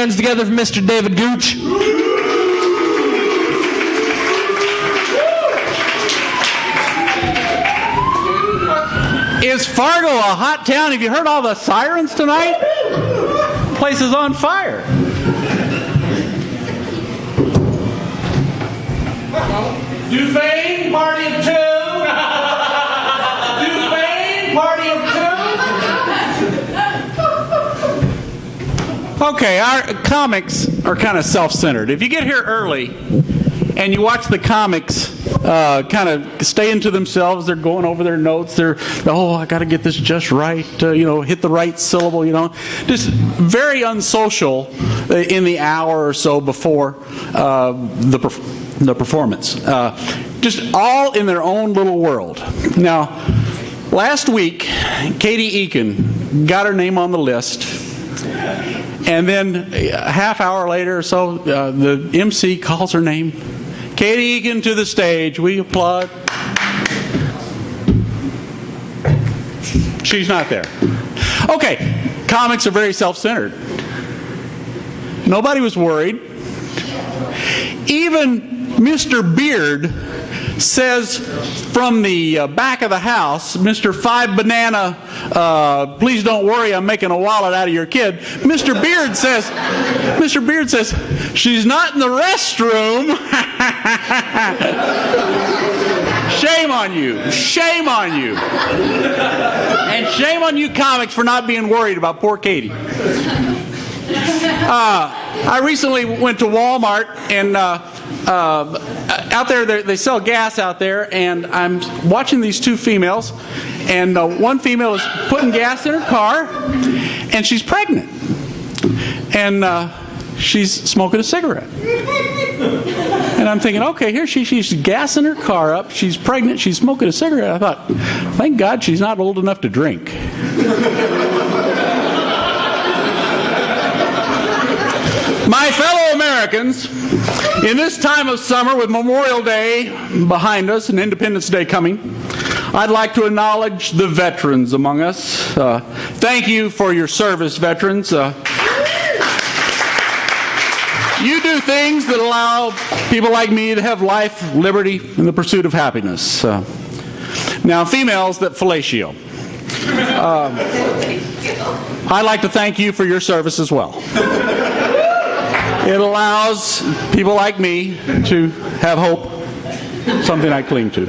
hands together for Mr. David Gooch. Is Fargo a hot town? Have you heard all the sirens tonight? Place is on fire. Dufane, party of two. Dufane, party of two. Okay, our comics are kind of self-centered. If you get here early and you watch the comics kind of stay into themselves, they're going over their notes, I got to get this just right, hit the right syllable, just very unsocial in the hour or so before the performance. Just all in their own little world. Now, last week, Katie Eakin got her name on the list, and then a half hour later or so, the MC calls her name. Katie Eakin to the stage. We applaud. She's not there. Okay, comics are very self-centered. Nobody was worried. Even Mr. Beard says from the back of the house, Mr. Five Banana, please don't worry, I'm making a wallet out of your kid. Mr. Beard says, she's not in the restroom. Shame on you. Shame on you. And shame on you comics for not being worried about poor Katie. I recently went to Walmart, and out there they sell gas out there, and I'm watching these two females, and one female is putting gas in her car, and she's pregnant, and she's smoking a cigarette. And I'm thinking, okay, here she's gassing her car up, she's pregnant, she's smoking a cigarette. I thought, thank God she's not old enough to drink. My fellow Americans, in this time of summer with Memorial Day behind us and Independence Day coming, I'd like to acknowledge the veterans among us. Thank you for your service, veterans. You do things that allow people like me to have life, liberty, and the pursuit of happiness. Now, females that fellatio. I'd like to thank you for your service as well. It allows people like me to have hope, something I cling to.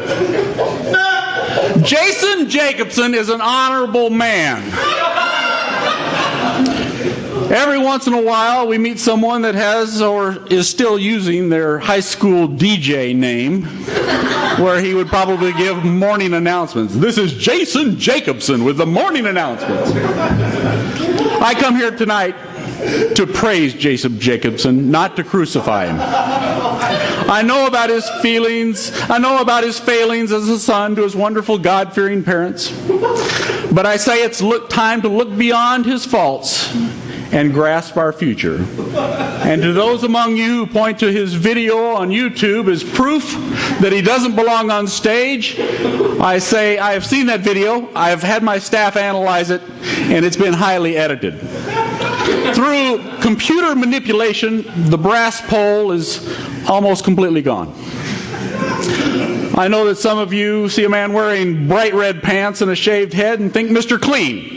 Jason Jacobson is an honorable man. Every once in a while, we meet someone that has or is still using their high school DJ name, where he would probably give morning announcements. This is Jason Jacobson with the morning announcements. I come here tonight to praise Jason Jacobson, not to crucify him. I know about his feelings. I know about his failings as a son to his wonderful God-fearing parents. But I say it's time to look beyond his faults and grasp our future. And to those among you who point to his video on YouTube as proof that he doesn't belong on stage, I say I have seen that video, I have had my staff analyze it, and it's been highly edited. Through computer manipulation, the brass pole is almost completely gone. I know that some of you see a man wearing bright red pants and a shaved head and think Mr. Clean.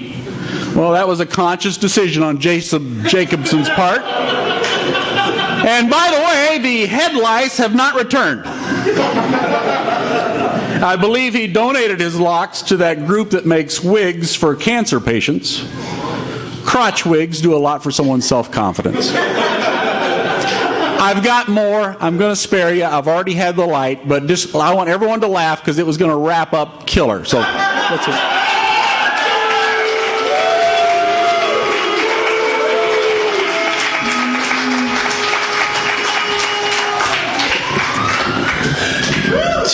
Well, that was a conscious decision on Jason Jacobson's part. And by the way, the head lice have not returned. I believe he donated his locks to that group that makes wigs for cancer patients. Crotch wigs do a lot for someone's self-confidence. I've got more. I'm going to spare you. I've already had the light, but I want everyone to laugh because it was going to wrap up killer. So that's it.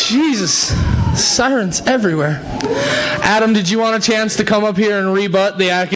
Jesus, sirens everywhere. Adam, did you want a chance to come up here and rebut the accusation?